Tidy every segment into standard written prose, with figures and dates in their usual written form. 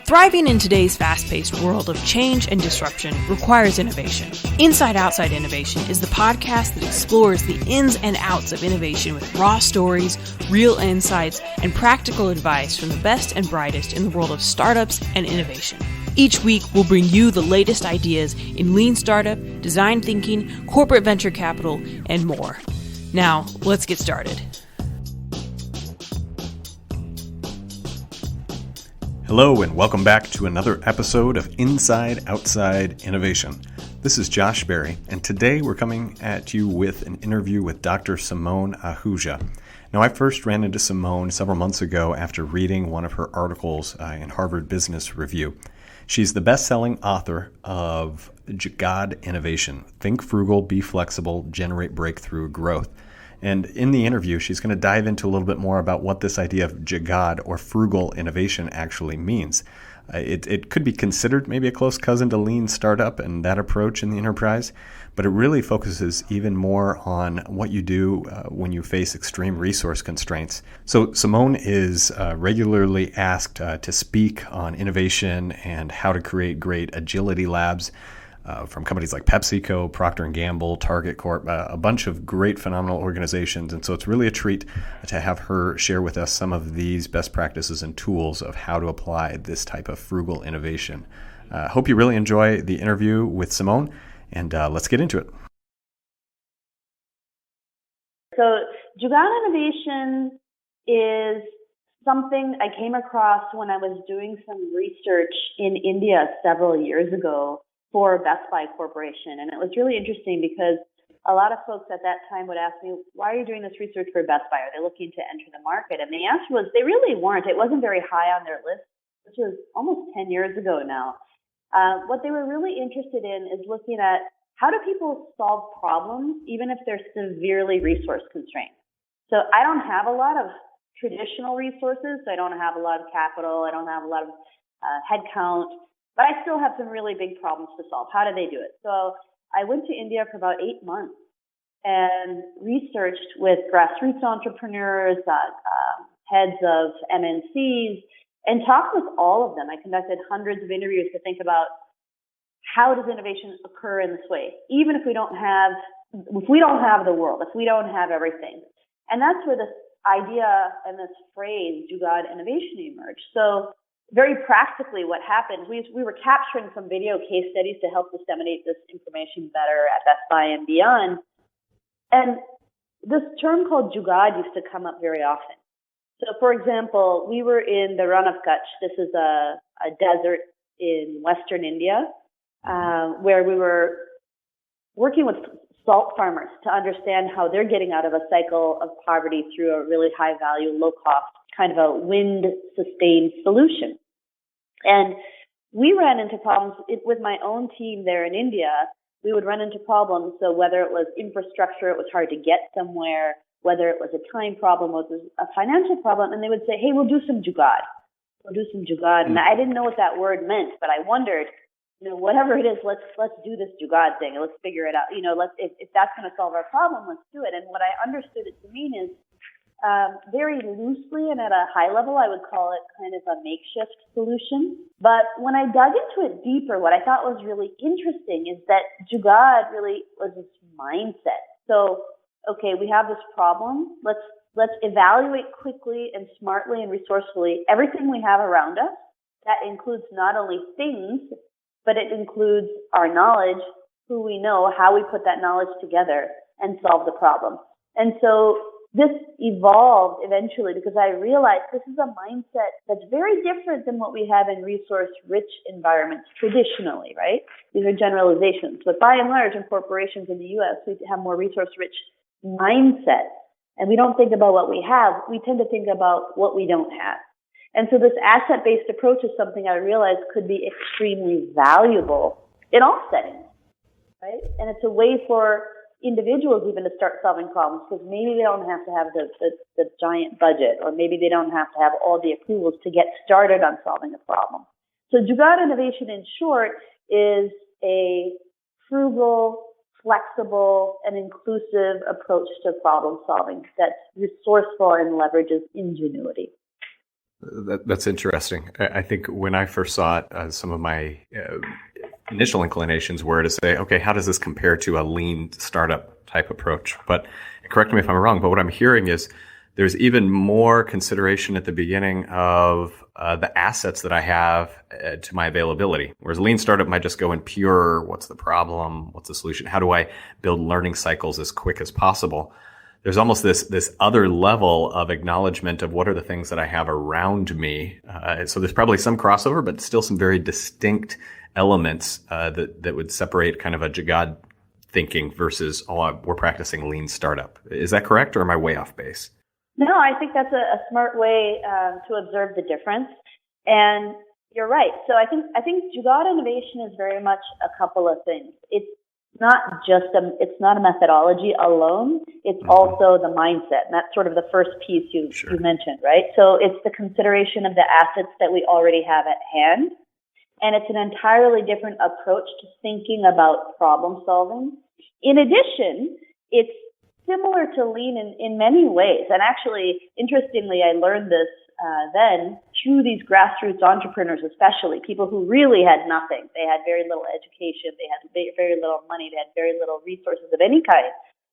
Thriving in today's fast-paced world of change and disruption requires innovation. Inside Outside Innovation is the podcast that explores the ins and outs of innovation with raw stories, real insights, and practical advice from the best and brightest in the world of startups and innovation. Each week, we'll bring you the latest ideas in lean startup, design thinking, corporate venture capital, and more. Now, let's get started. Hello and welcome back to another episode of Inside Outside Innovation. This is Josh Berry, and today we're coming at you with an interview with Dr. Simone Ahuja. Now, I first ran into Simone several months ago after reading one of her articles in Harvard Business Review. She's the best-selling author of Jugaad Innovation, Think Frugal, Be Flexible, Generate Breakthrough Growth. And in the interview, she's going to dive into a little bit more about what this idea of Jugaad or frugal innovation actually means. It could be considered maybe a close cousin to lean startup and that approach in the enterprise, but it really focuses even more on what you do when you face extreme resource constraints. So Simone is regularly asked to speak on innovation and how to create great agility labs from companies like PepsiCo, Procter & Gamble, Target Corp, a bunch of great, phenomenal organizations. And so it's really a treat to have her share with us some of these best practices and tools of how to apply this type of frugal innovation. Hope you really enjoy the interview with Simone, and let's get into it. So Jugaad Innovation is something I came across when I was doing some research in India several years ago for Best Buy Corporation. And it was really interesting because a lot of folks at that time would ask me, why are you doing this research for Best Buy? Are they looking to enter the market? And the answer was they really weren't. It wasn't very high on their list, which was almost 10 years ago now. What they were really interested in is looking at how do people solve problems even if they're severely resource constrained. So I don't have a lot of traditional resources. So I don't have a lot of capital. I don't have a lot of headcount. But I still have some really big problems to solve. How do they do it? So I went to India for about 8 months and researched with grassroots entrepreneurs, heads of MNCs, and talked with all of them. I conducted hundreds of interviews to think about how does innovation occur in this way, even if we don't have the world, if we don't have everything. And that's where this idea and this phrase, Jugaad Innovation, emerged. So very practically what happened, we were capturing some video case studies to help disseminate this information better at Best Buy and beyond. And this term called Jugaad used to come up very often. So for example, we were in the Rann of Kutch. This is a desert in Western India, where we were working with salt farmers to understand how they're getting out of a cycle of poverty through a really high value, low cost, kind of a wind-sustained solution. And we ran into problems with my own team there in India. We would run into problems. So whether it was infrastructure, it was hard to get somewhere, whether it was a time problem, whether it was a financial problem, and they would say, hey, we'll do some Jugaad. We'll do some Jugaad. And I didn't know what that word meant, but I wondered, whatever it is, let's do this Jugaad thing and let's figure it out. If that's going to solve our problem, let's do it. And what I understood it to mean is, very loosely and at a high level, I would call it kind of a makeshift solution. But when I dug into it deeper, what I thought was really interesting is that Jugaad really was this mindset. So, okay, we have this problem. Let's evaluate quickly and smartly and resourcefully everything we have around us. That includes not only things, but it includes our knowledge, who we know, how we put that knowledge together and solve the problem. And so this evolved eventually because I realized this is a mindset that's very different than what we have in resource-rich environments traditionally, right? These are generalizations. But by and large, in corporations in the U.S., we have more resource-rich mindsets. And we don't think about what we have. We tend to think about what we don't have. And so this asset-based approach is something I realized could be extremely valuable in all settings, right? And it's a way for individuals even to start solving problems because maybe they don't have to have the giant budget, or maybe they don't have to have all the approvals to get started on solving a problem. So Jugaad Innovation, in short, is a frugal, flexible, and inclusive approach to problem solving that's resourceful and leverages ingenuity. That's interesting. I think when I first saw it, some of my initial inclinations were to say, okay, how does this compare to a lean startup type approach? But correct me if I'm wrong, but what I'm hearing is there's even more consideration at the beginning of the assets that I have to my availability. Whereas a lean startup might just go in pure, what's the problem? What's the solution? How do I build learning cycles as quick as possible? There's almost this other level of acknowledgement of what are the things that I have around me. So there's probably some crossover, but still some very distinct elements that would separate kind of a Jugaad thinking versus, we're practicing lean startup. Is that correct, or am I way off base? No, I think that's a smart way to observe the difference. And you're right. So I think Jugaad Innovation is very much a couple of things. It's not a methodology alone. It's also the mindset. And that's sort of the first piece you mentioned, right? So it's the consideration of the assets that we already have at hand. And it's an entirely different approach to thinking about problem solving. In addition, it's similar to lean in many ways. And actually, interestingly, I learned this then through these grassroots entrepreneurs, especially people who really had nothing. They had very little education. They had very little money. They had very little resources of any kind.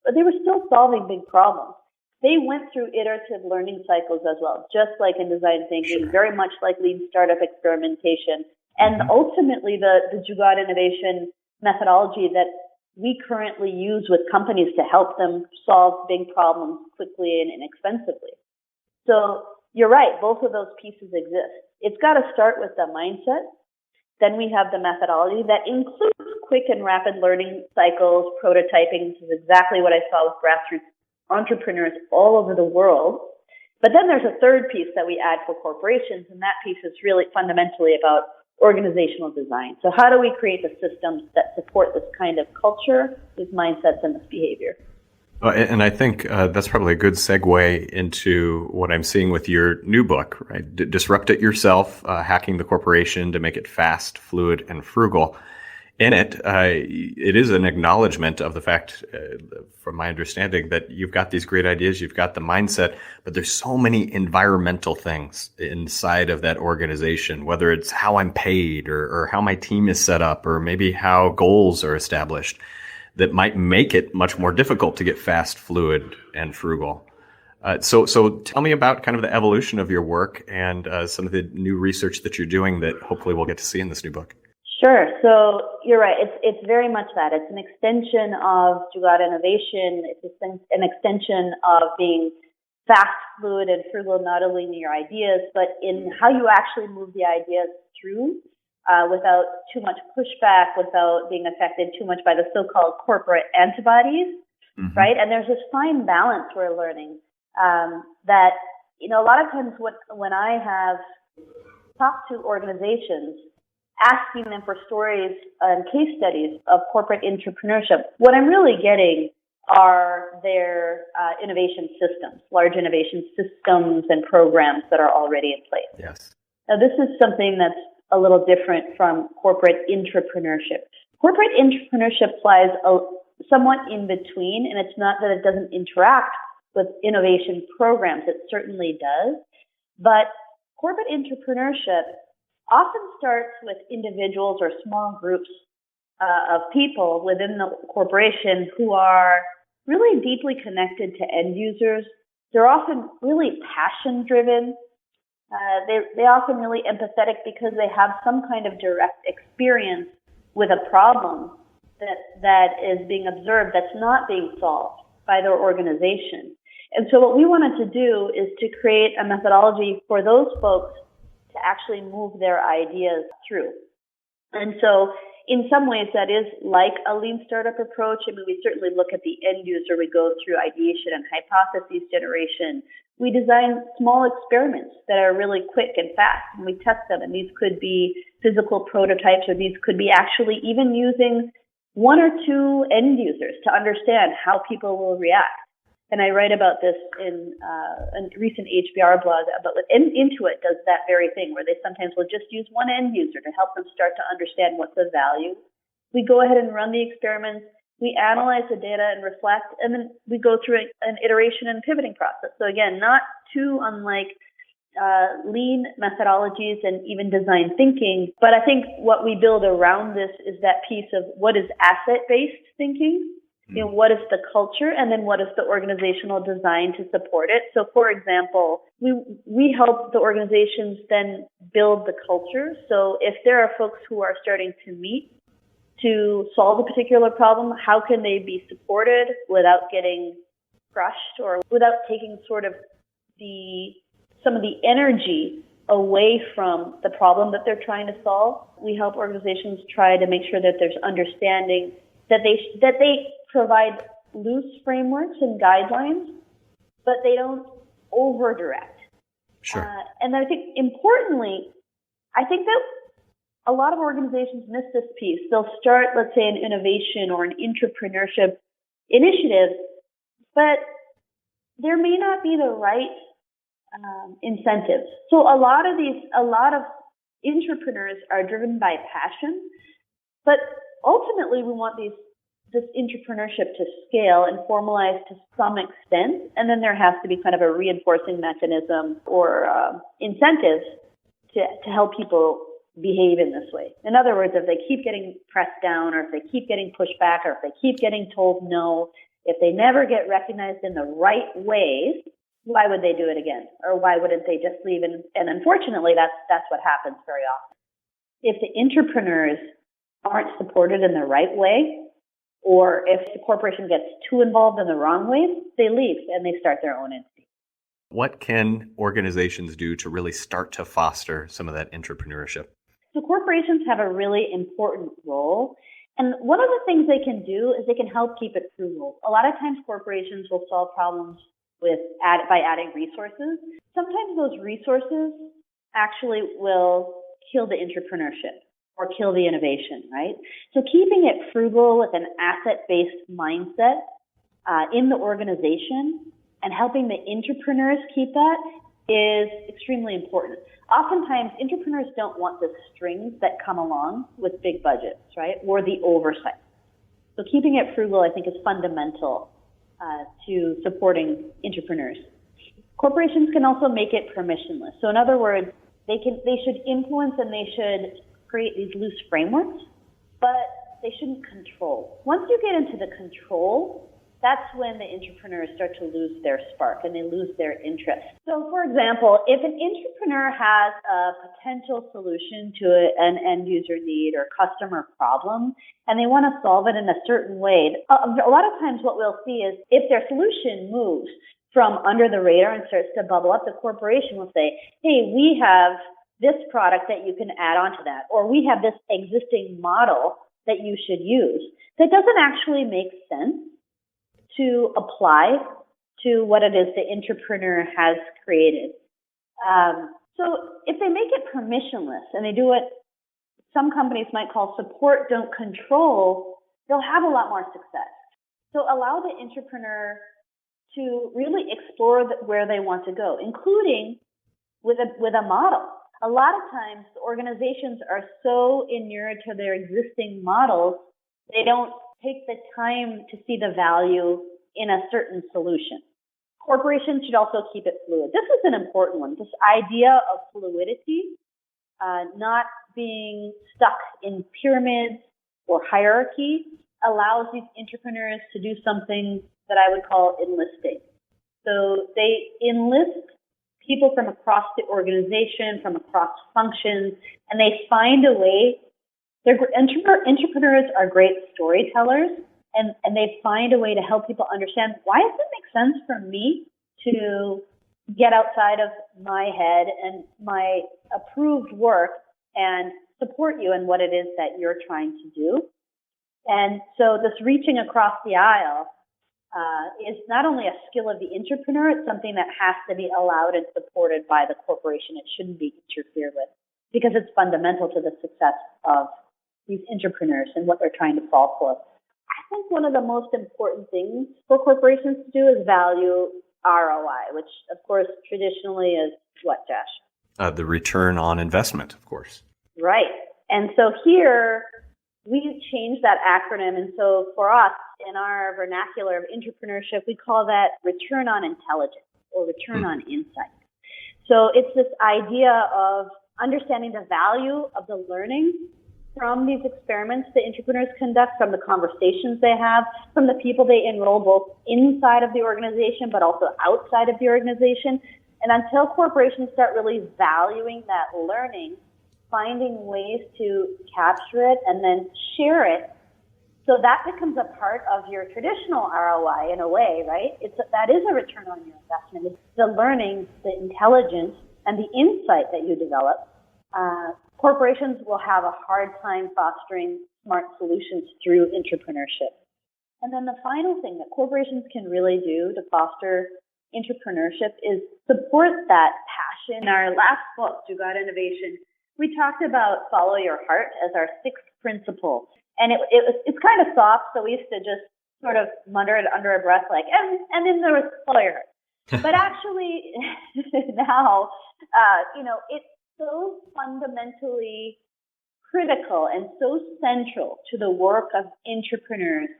But they were still solving big problems. They went through iterative learning cycles as well, just like in design thinking, very much like lean startup experimentation. And ultimately, the Jugaad Innovation methodology that we currently use with companies to help them solve big problems quickly and inexpensively. So you're right, both of those pieces exist. It's got to start with the mindset. Then we have the methodology that includes quick and rapid learning cycles, prototyping. This is exactly what I saw with grassroots entrepreneurs all over the world. But then there's a third piece that we add for corporations, and that piece is really fundamentally about organizational design. So how do we create the systems that support this kind of culture, these mindsets, and this behavior? And I think that's probably a good segue into what I'm seeing with your new book, right? Disrupt It Yourself, Hacking the Corporation to Make It Fast, Fluid, and Frugal. In it, it is an acknowledgement of the fact, from my understanding, that you've got these great ideas, you've got the mindset, but there's so many environmental things inside of that organization, whether it's how I'm paid or how my team is set up or maybe how goals are established, that might make it much more difficult to get fast, fluid, and frugal. So tell me about kind of the evolution of your work and some of the new research that you're doing that hopefully we'll get to see in this new book. Sure. So you're right. It's very much that. It's an extension of Jugaad Innovation. It's an extension of being fast, fluid, and frugal, not only in your ideas, but in how you actually move the ideas through without too much pushback, without being affected too much by the so-called corporate antibodies, right? And there's this fine balance we're learning that, a lot of times when I have talked to organizations, asking them for stories and case studies of corporate entrepreneurship, what I'm really getting are their innovation systems, large innovation systems and programs that are already in place. Yes. Now, this is something that's a little different from corporate intrapreneurship. Corporate intrapreneurship lies somewhat in between, and it's not that it doesn't interact with innovation programs. It certainly does. But corporate entrepreneurship often starts with individuals or small groups of people within the corporation who are really deeply connected to end users. They're often really passion-driven. They're often really empathetic because they have some kind of direct experience with a problem that is being observed that's not being solved by their organization. And so what we wanted to do is to create a methodology for those folks to actually move their ideas through. And so in some ways that is like a lean startup approach. I mean, we certainly look at the end user. We go through ideation and hypothesis generation. We design small experiments that are really quick and fast, and we test them. And these could be physical prototypes, or these could be actually even using one or two end users to understand how people will react. And I write about this in a recent HBR blog about Intuit does that very thing, where they sometimes will just use one end user to help them start to understand what's the value. We go ahead and run the experiments. We analyze the data and reflect, and then we go through an iteration and pivoting process. So again, not too unlike lean methodologies and even design thinking. But I think what we build around this is that piece of what is asset-based thinking, what is the culture, and then what is the organizational design to support it. So, for example, we help the organizations then build the culture. So if there are folks who are starting to meet to solve a particular problem, how can they be supported without getting crushed or without taking sort of some of the energy away from the problem that they're trying to solve? We help organizations try to make sure that there's understanding, that they provide loose frameworks and guidelines, but they don't over-direct. Sure. And I think importantly, I think that a lot of organizations miss this piece. They'll start, let's say, an innovation or an intrapreneurship initiative, but there may not be the right incentives. So a lot of intrapreneurs are driven by passion, but ultimately we want this intrapreneurship to scale and formalize to some extent, and then there has to be kind of a reinforcing mechanism or incentives to help people behave in this way. In other words, if they keep getting pressed down, or if they keep getting pushed back, or if they keep getting told no, if they never get recognized in the right ways, why would they do it again? Or why wouldn't they just leave? And unfortunately, that's what happens very often. If the intrapreneurs aren't supported in the right way, or if the corporation gets too involved in the wrong ways, they leave and they start their own entity. What can organizations do to really start to foster some of that intrapreneurship? So corporations have a really important role. And one of the things they can do is they can help keep it frugal. A lot of times corporations will solve problems by adding resources. Sometimes those resources actually will kill the intrapreneurship or kill the innovation, right? So keeping it frugal with an asset-based mindset in the organization and helping the intrapreneurs keep that is extremely important. Oftentimes, intrapreneurs don't want the strings that come along with big budgets, right, or the oversight. So keeping it frugal, I think, is fundamental to supporting intrapreneurs. Corporations can also make it permissionless. So in other words, they should influence and they should create these loose frameworks, but they shouldn't control. Once you get into the control, that's when the intrapreneurs start to lose their spark and they lose their interest. So, for example, if an intrapreneur has a potential solution to an end user need or customer problem, and they want to solve it in a certain way, a lot of times what we'll see is if their solution moves from under the radar and starts to bubble up, the corporation will say, hey, we have this product that you can add on to that, or we have this existing model that you should use. That doesn't actually make sense to apply to what it is the intrapreneur has created. So if they make it permissionless and they do what some companies might call support, don't control, they'll have a lot more success. So allow the intrapreneur to really explore where they want to go, including with a model. A lot of times organizations are so inured to their existing models, they don't take the time to see the value in a certain solution. Corporations should also keep it fluid. This is an important one. This idea of fluidity, not being stuck in pyramids or hierarchy, allows these intrapreneurs to do something that I would call enlisting. So they enlist people from across the organization, from across functions, and they find a way. Entrepreneurs are great storytellers, and they find a way to help people understand, why does it make sense for me to get outside of my head and my approved work and support you in what it is that you're trying to do? And so this reaching across the aisle is not only a skill of the intrapreneur, it's something that has to be allowed and supported by the corporation. It shouldn't be interfered with because it's fundamental to the success of these intrapreneurs and what they're trying to solve for. I think one of the most important things for corporations to do is value ROI, which of course traditionally is what, Josh? The return on investment, of course. Right. And so here we changed that acronym. And so for us, in our vernacular of entrepreneurship, we call that return on intelligence or return on insight. So it's this idea of understanding the value of the learning from these experiments that entrepreneurs conduct, from the conversations they have, from the people they enroll both inside of the organization but also outside of the organization. And until corporations start really valuing that learning, finding ways to capture it and then share it, so that becomes a part of your traditional ROI in a way, right? That is a return on your investment. It's the learning, the intelligence, and the insight that you develop. Corporations will have a hard time fostering smart solutions through entrepreneurship. And then the final thing that corporations can really do to foster entrepreneurship is support that passion. In our last book, Jugaad Innovation, we talked about follow your heart as our sixth principle. And it's kind of soft, so we used to just sort of mutter it under our breath, like, and then there was follow your heart. But actually, now, it's so fundamentally critical and so central to the work of entrepreneurs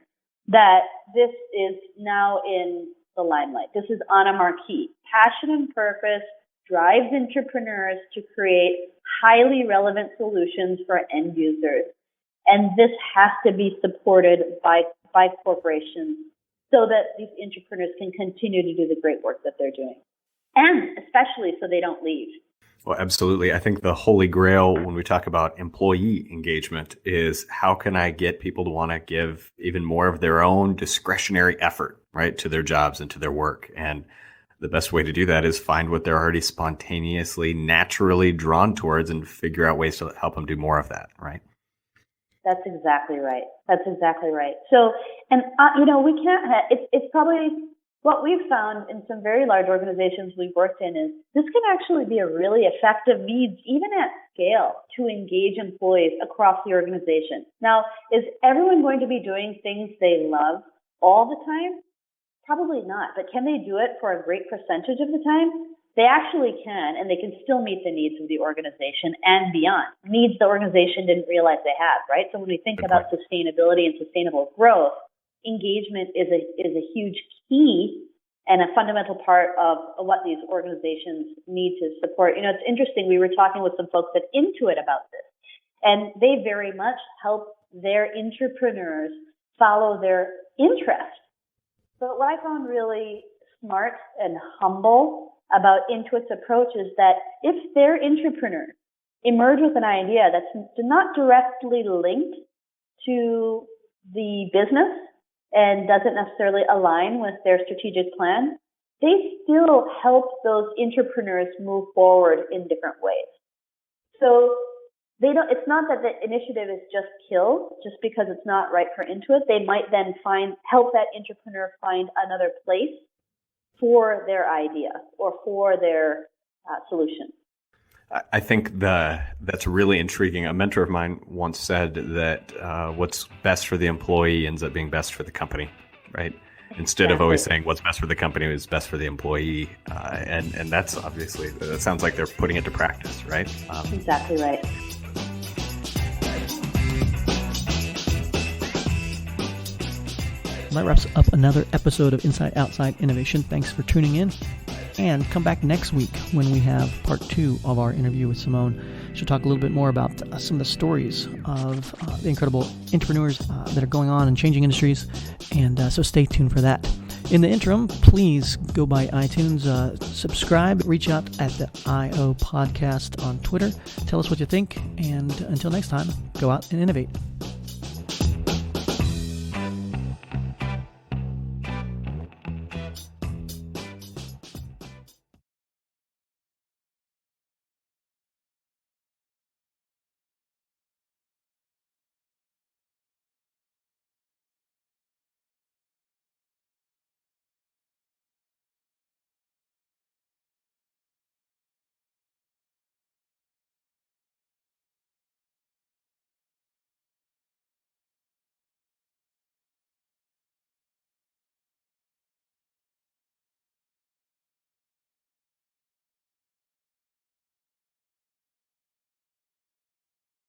that this is now in the limelight. This is on a marquee. Passion and purpose drives entrepreneurs to create highly relevant solutions for end users. And this has to be supported by corporations so that these entrepreneurs can continue to do the great work that they're doing. And especially so they don't leave. Well, absolutely. I think the holy grail when we talk about employee engagement is how can I get people to want to give even more of their own discretionary effort, right, to their jobs and to their work. And the best way to do that is find what they're already spontaneously, naturally drawn towards and figure out ways to help them do more of that, right? That's exactly right. So, and, we can't, it's probably what we've found in some very large organizations we've worked in is this can actually be a really effective means, even at scale, to engage employees across the organization. Now, is everyone going to be doing things they love all the time? Probably not. But can they do it for a great percentage of the time? They actually can, and they can still meet the needs of the organization and beyond. Needs the organization didn't realize they had, right? So when we think about sustainability and sustainable growth, engagement is a huge key and a fundamental part of what these organizations need to support. It's interesting. We were talking with some folks at Intuit about this, and they very much help their entrepreneurs follow their interests. But what I found really smart and humble about Intuit's approach is that if their entrepreneurs emerge with an idea that's not directly linked to the business and doesn't necessarily align with their strategic plan, they still help those entrepreneurs move forward in different ways. So it's not that the initiative is just killed just because it's not right for Intuit. They might then help that entrepreneur find another place for their idea or for their solution. I think that's really intriguing. A mentor of mine once said that what's best for the employee ends up being best for the company, right? Instead of always saying what's best for the company is best for the employee. And that's obviously, that sounds like they're putting it to practice, right? Exactly right. That wraps up another episode of Inside Outside Innovation. Thanks for tuning in. And come back next week when we have part 2 of our interview with Simone. She'll talk a little bit more about some of the stories of the incredible entrepreneurs that are going on in changing industries. And so stay tuned for that. In the interim, please go by iTunes, subscribe, reach out at the IO Podcast on Twitter. Tell us what you think. And until next time, go out and innovate.